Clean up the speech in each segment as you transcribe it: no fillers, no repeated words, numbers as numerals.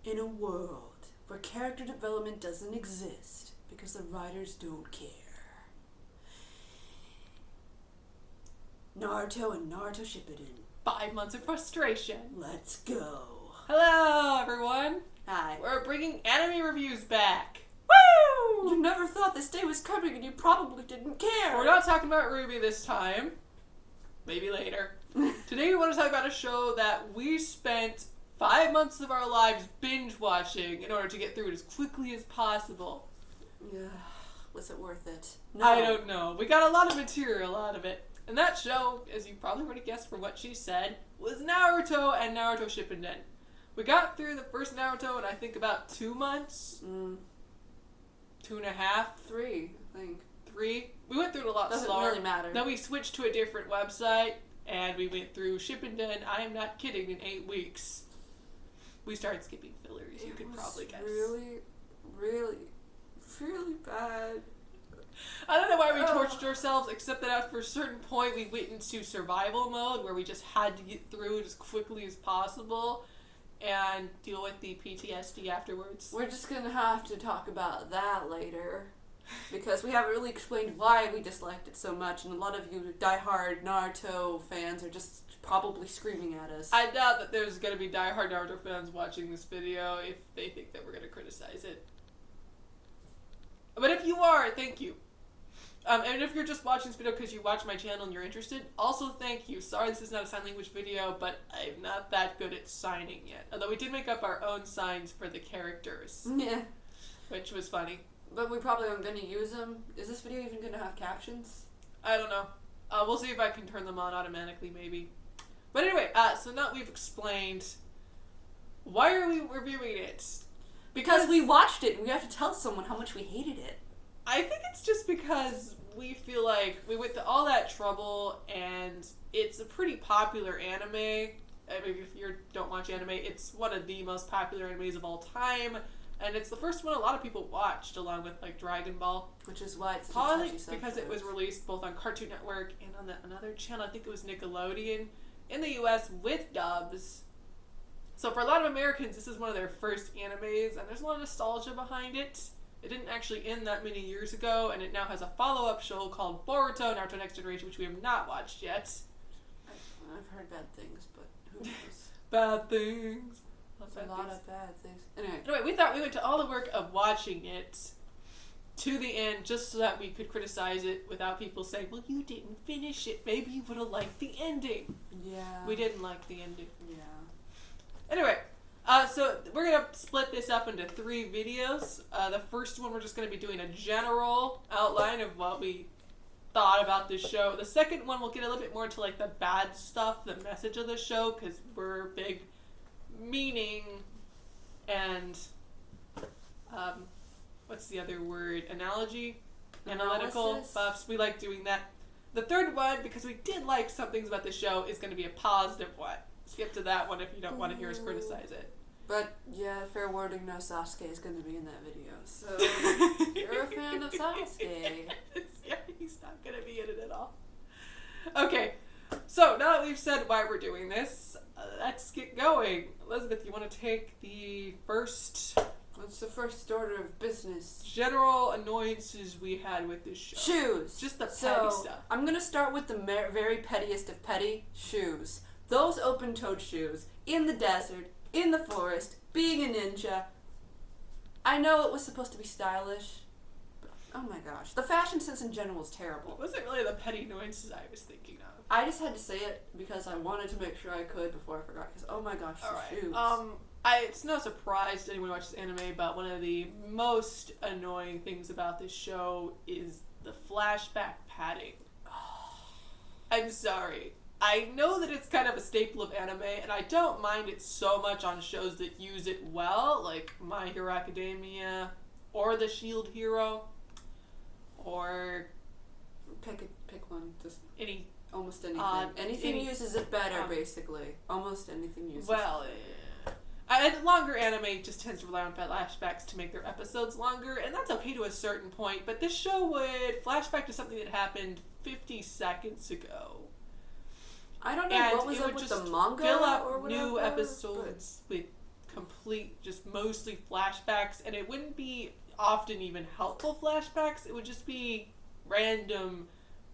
In a world where character development doesn't exist because the writers don't care. Naruto and Naruto Shippuden. 5 months of frustration. Let's go. Hello, everyone. Hi. We're bringing anime reviews back. Woo! You never thought this day was coming and you probably didn't care. We're not talking about Ruby this time. Maybe later. Today we want to talk about a show that we spent 5 months of our lives binge watching in order to get through it as quickly as possible. Yeah. Was it worth it? No. I don't know. We got a lot of material out of it. And that show, as you probably already guessed from what she said, was Naruto and Naruto Shippuden. We got through the first Naruto in I think about 2 months. 2.5. 3, I think. 3. We went through it a lot Doesn't slower. really matter. Then we switched to a different website, and we went through Shippuden, I am not kidding, in 8 weeks. We started skipping fillers, you could probably guess. Really bad. I don't know why we tortured ourselves, except that after a certain point we went into survival mode, where we just had to get through it as quickly as possible and deal with the PTSD afterwards. We're just gonna have to talk about that later. Because we haven't really explained why we disliked it so much, and a lot of you diehard Naruto fans are just probably screaming at us. I doubt that there's going to be diehard Naruto fans watching this video if they think that we're going to criticize it. But if you are, thank you. And if you're just watching this video because you watch my channel and you're interested, also thank you. Sorry this is not a sign language video, but I'm not that good at signing yet. Although we did make up our own signs for the characters. Yeah. Which was funny. But we probably aren't going to use them. Is this video even going to have captions? I don't know. We'll see if I can turn them on automatically, maybe. But anyway, so now we've explained why are we reviewing it? Because we watched it and we have to tell someone how much we hated it. I think it's just because we feel like we went to all that trouble and it's a pretty popular anime. I mean, if you don't watch anime, it's one of the most popular animes of all time. And it's the first one a lot of people watched, along with like Dragon Ball. Which is why it's probably because it was released both on Cartoon Network and on another channel. I think it was Nickelodeon in the U.S. with dubs. So for a lot of Americans, this is one of their first animes, and there's a lot of nostalgia behind it. It didn't actually end that many years ago, and it now has a follow-up show called Boruto, Naruto Next Generation, which we have not watched yet. I've heard bad things, but who knows? Bad things. A lot of bad things. Anyway, we thought we went to all the work of watching it to the end just so that we could criticize it without people saying, well, you didn't finish it. Maybe you would have liked the ending. Yeah. We didn't like the ending. Yeah. Anyway, so we're going to split this up into 3 videos. The first one, we're just going to be doing a general outline of what we thought about this show. The second one, we'll get a little bit more into like the bad stuff, the message of the show, because we're big meaning and what's the other word? Analytical buffs. We like doing that. The third one, because we did like some things about the show, is going to be a positive one. Skip to that one if you don't want to hear us criticize it. But yeah, fair warning, no Sasuke is going to be in that video. So you're a fan of Sasuke. Yeah, he's not going to be in it at all. Okay, so now that we've said why we're doing this, let's get going. Elizabeth, you want to take the first... What's the first order of business? General annoyances we had with this show. Shoes. Just the petty stuff. I'm going to start with the very pettiest of petty. Shoes. Those open-toed shoes, in the desert, in the forest, being a ninja. I know it was supposed to be stylish, but oh my gosh. The fashion sense in general is terrible. It wasn't really the petty annoyances I was thinking of. I just had to say it because I wanted to make sure I could before I forgot. Because oh my gosh, the shoes. It's no surprise to anyone who watches anime, but one of the most annoying things about this show is the flashback padding. I'm sorry. I know that it's kind of a staple of anime, and I don't mind it so much on shows that use it well, like My Hero Academia, or The Shield Hero, or... Pick one. Just almost anything. Anything uses it better, basically. Almost anything uses it better. Longer anime just tends to rely on flashbacks to make their episodes longer, and that's okay to a certain point, but this show would flashback to something that happened 50 seconds ago. I don't know what was up with the manga fill up or whatever, new episodes with complete, just mostly flashbacks, and it wouldn't be often even helpful flashbacks. It would just be random,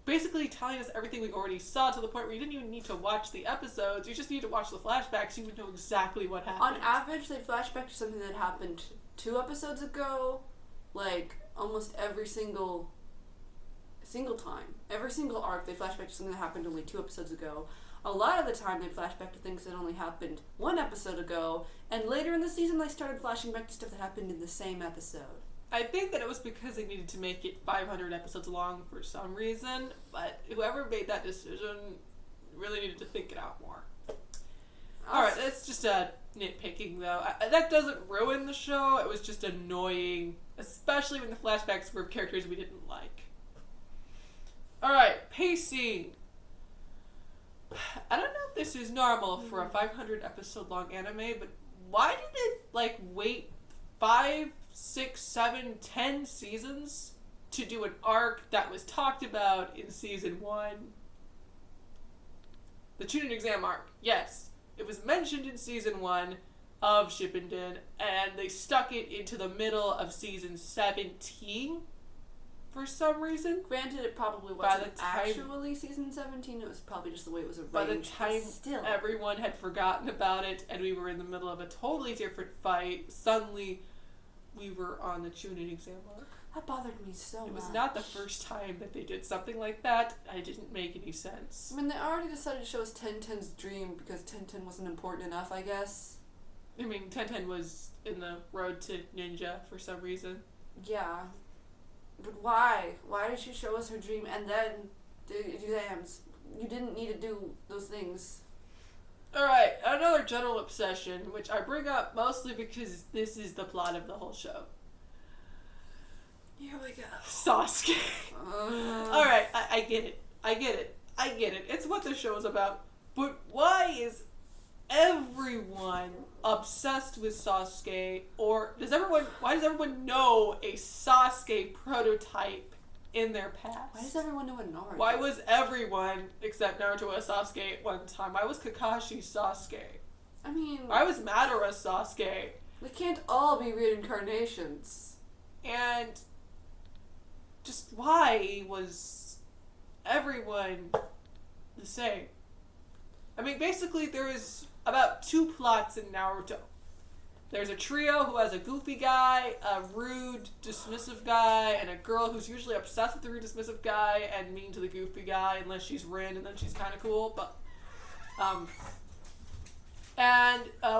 basically telling us everything we already saw, to the point where you didn't even need to watch the episodes. You just need to watch the flashbacks. You would know exactly what happened. On average, they flash back to something that happened 2 episodes ago, like almost every single time. Every single arc, they flash back to something that happened only 2 episodes ago. A lot of the time, they flash back to things that only happened 1 episode ago, and later in the season, they started flashing back to stuff that happened in the same episode. I think that it was because they needed to make it 500 episodes long for some reason, but whoever made that decision really needed to think it out more. Alright, that's just nitpicking, though. That doesn't ruin the show. It was just annoying, especially when the flashbacks were characters we didn't like. Alright, pacing. I don't know if this is normal for a 500 episode long anime, but why did it, wait 5, 6, 7, 10 seasons to do an arc that was talked about in season 1? The Chunin exam arc, yes. It was mentioned in season 1 of Shippuden, and they stuck it into the middle of season 17 for some reason. Granted, it probably wasn't actually season 17, it was probably just the way it was arranged. By the time everyone had forgotten about it, and we were in the middle of a totally different fight, suddenly we were on the Chunin exam arc. That bothered me so much. It was not the first time that they did something like that. It didn't make any sense. I mean, they already decided to show us 1010's dream because 1010 wasn't important enough, I guess. I mean, 1010 was in the road to ninja for some reason. Yeah. But why? Why did she show us her dream and then do exams? You didn't need to do those things. Alright, another general obsession, which I bring up mostly because this is the plot of the whole show. Here we go. Sasuke. Alright, I get it. I get it. It's what the show is about. But why is everyone obsessed with Sasuke? Or why does everyone know a Sasuke prototype in their past? Why does everyone know a Naruto? Why was everyone except Naruto a Sasuke at one time? Why was Kakashi Sasuke? I mean, why was Madara Sasuke? We can't all be reincarnations. And just why was everyone the same? I mean, basically there is about 2 plots in Naruto. There's a trio who has a goofy guy, a rude, dismissive guy, and a girl who's usually obsessed with the rude, dismissive guy and mean to the goofy guy, unless she's Rin, and then she's kind of cool. But,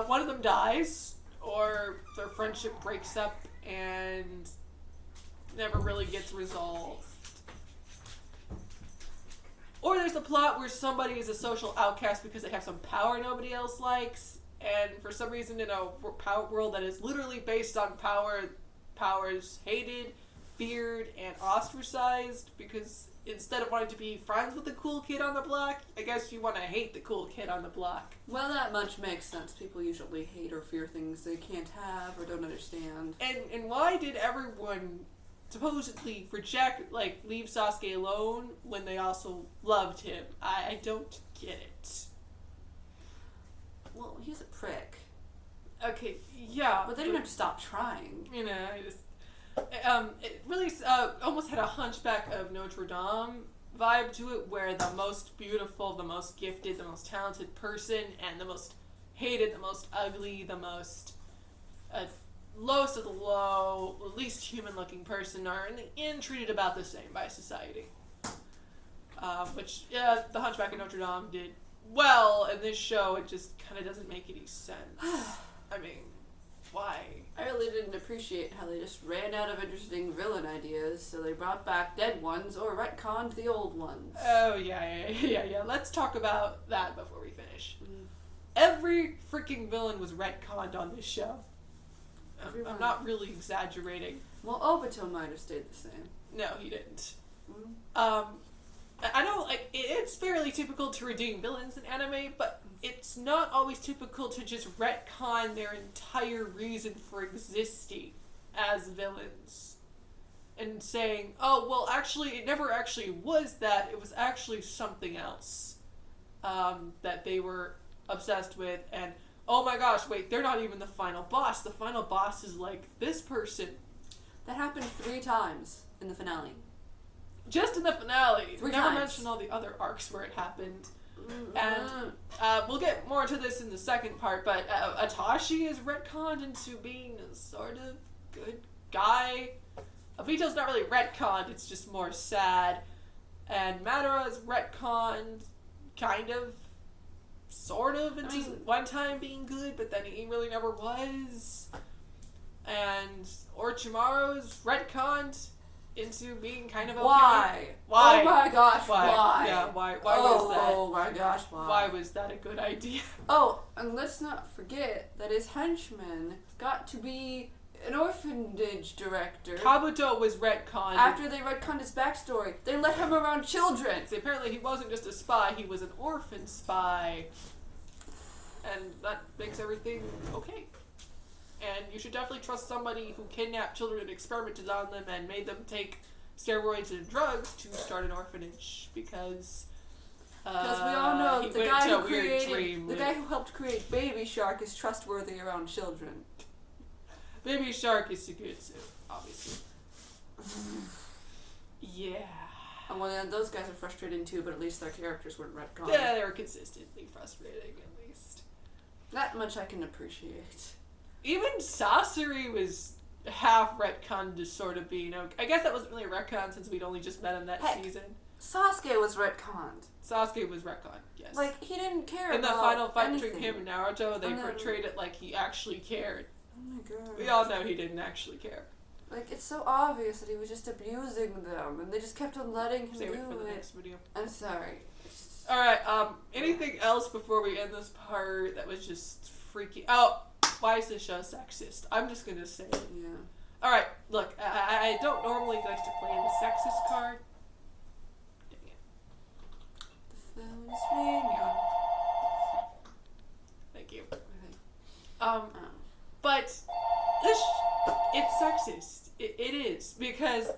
one of them dies, or their friendship breaks up and never really gets resolved. Or there's a plot where somebody is a social outcast because they have some power nobody else likes, and for some reason in a power world that is literally based on power is hated, feared, and ostracized, because instead of wanting to be friends with the cool kid on the block, I guess you want to hate the cool kid on the block. Well, that much makes sense. People usually hate or fear things they can't have or don't understand. And why did everyone supposedly leave Sasuke alone when they also loved him? I don't get it. Well, he's a prick. Okay, yeah. But they didn't have to stop trying. You know, it really almost had a Hunchback of Notre Dame vibe to it, where the most beautiful, the most gifted, the most talented person, and the most hated, the most ugly, the most lowest of the low, least human-looking person are in the end treated about the same by society. Which the Hunchback of Notre Dame did well. In this show, it just kind of doesn't make any sense. I mean, why? I really didn't appreciate how they just ran out of interesting villain ideas, so they brought back dead ones or retconned the old ones. Oh, yeah. Let's talk about that before we finish. Every freaking villain was retconned on this show. I'm not really exaggerating. Well, Obito might have stayed the same. No, he didn't. I know, it's fairly typical to redeem villains in anime, but it's not always typical to just retcon their entire reason for existing as villains. And saying, oh, well, actually, it never actually was that, it was actually something else that they were obsessed with, and oh my gosh, wait, they're not even the final boss. The final boss is like this person. That happened 3 times in the finale. Just in the finale. 3 Never times. mentioned all the other arcs where it happened. And we'll get more to this in the second part, but Atashi is retconned into being a sort of good guy. Obito's not really retconned, it's just more sad. And Madara is retconned, kind of, sort of, into one time being good, but then he really never was. And Orochimaru's retconned into being kind of okay. Why? Why? Oh my gosh, why? Yeah, why was that? Oh my gosh, why? Why was that a good idea? Oh, and let's not forget that his henchman got to be an orphanage director. Kabuto was retconned. After they retconned his backstory, they let him around children. So apparently he wasn't just a spy, he was an orphan spy. And that makes everything okay. And you should definitely trust somebody who kidnapped children and experimented on them and made them take steroids and drugs to start an orphanage, because we all know the guy who helped create Baby Shark is trustworthy around children. Baby Shark is Sugutsu, obviously. Yeah. And well, those guys are frustrating too, but at least their characters weren't retconned. Yeah, they were consistently frustrating, at least. That much I can appreciate. Even Sasori was half retconned to sort of being okay. I guess that wasn't really a retcon since we'd only just met him that season. Sasuke was retconned. Sasuke was retconned, yes. Like, he didn't care in about the final fight anything. between him and Naruto, they portrayed it like he actually cared. Oh my god. We all know he didn't actually care. Like, it's so obvious that he was just abusing them, and they just kept on letting him Save do it for the it. next video. I'm sorry. Alright, anything else before we end this part that was just freaky? Oh, why is this show sexist? I'm just gonna say it. Yeah. Alright, look, I don't normally like to play the sexist card. Dang it. The phone's ringing. Thank you. But it's sexist. It is, because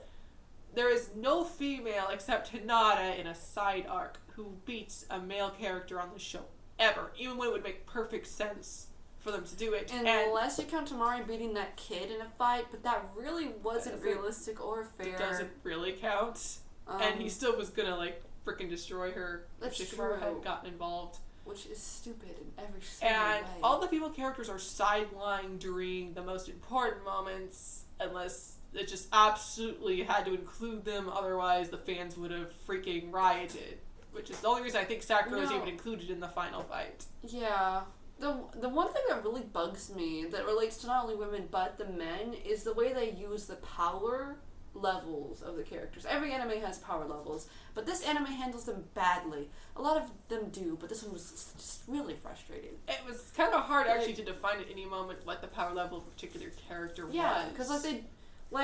there is no female except Hinata in a side arc who beats a male character on the show ever, even when it would make perfect sense for them to do it. Unless you count Tamari beating that kid in a fight, but that really wasn't realistic or fair. It doesn't really count. And he still was gonna, like, freaking destroy her if Shikamaru hadn't gotten involved. Which is stupid in every single way. And all the female characters are sidelined during the most important moments, unless it just absolutely had to include them, otherwise the fans would have freaking rioted. Which is the only reason I think Sakura was even included in the final fight. Yeah. The one thing that really bugs me, that relates to not only women but the men, is the way they use the power levels of the characters. Every anime has power levels, but this anime handles them badly. A lot of them do, but this one was just really frustrating. It was kind of hard actually to define at any moment what the power level of a particular character was. Yeah, because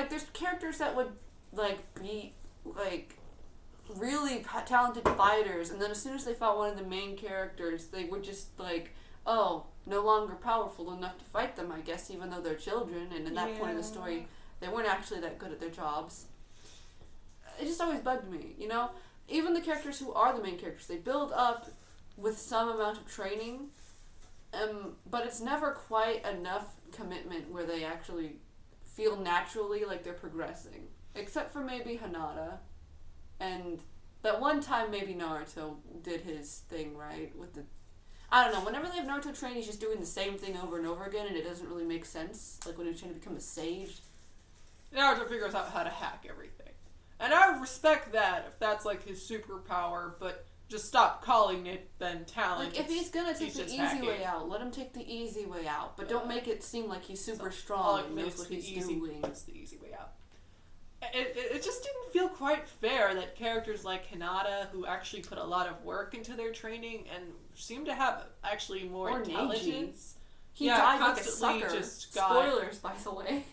there's characters that would be really talented fighters, and then as soon as they fought one of the main characters, they were just no longer powerful enough to fight them, I guess, even though they're children, and at that point in the story, they weren't actually that good at their jobs. It just always bugged me, you know? Even the characters who are the main characters, they build up with some amount of training, but it's never quite enough commitment where they actually feel naturally like they're progressing. Except for maybe Hinata. And that one time maybe Naruto did his thing, right? I don't know, whenever they have Naruto train, he's just doing the same thing over and over again, and it doesn't really make sense. Like when he's trying to become a sage. Naruto figures out how to hack everything. And I would respect that if that's like his superpower, but just stop calling it then talent. Like if he's gonna take the easy way out, let him take the easy way out. But don't make it seem like he's super strong and knows what he's doing. It's the easy way out. It just didn't feel quite fair that characters like Hinata, who actually put a lot of work into their training and seem to have actually more intelligence. He died like a sucker. Spoilers, by the way.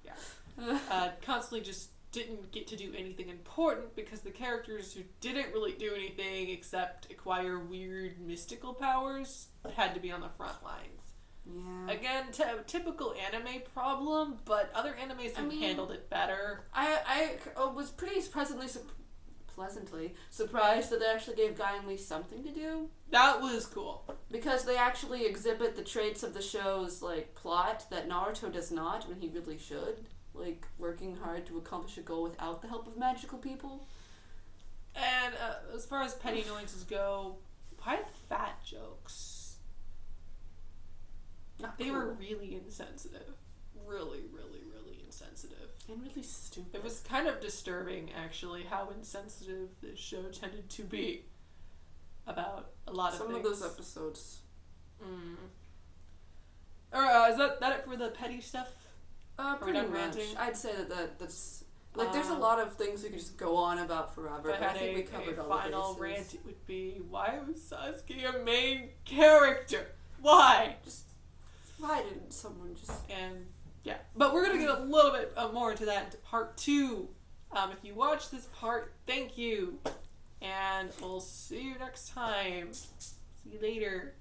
Yeah. Constantly just didn't get to do anything important because the characters who didn't really do anything except acquire weird mystical powers had to be on the front lines. Yeah. Again, typical anime problem, but other animes have handled it better. I was pretty pleasantly surprised that they actually gave Guy and Lee something to do. That was cool. Because they actually exhibit the traits of the show's, like, plot that Naruto does not when he really should. Like, working hard to accomplish a goal without the help of magical people. And as far as petty annoyances go, why the fat jokes? Not They cool. were really insensitive. Really, really, really insensitive. And really stupid. It was kind of disturbing, actually, how insensitive this show tended to be about a lot of some things. of those episodes. Or is that it for the petty stuff? Pretty done much. ranting? I'd say that's like there's a lot of things we could just go on about forever. If But I I had think we covered a all final the rant, bases. it would be, why was Sasuke a main character? Why? Why didn't someone just? And yeah, but we're gonna get a little bit more into that into part 2. If you watch this part, thank you, and we'll see you next time. See you later.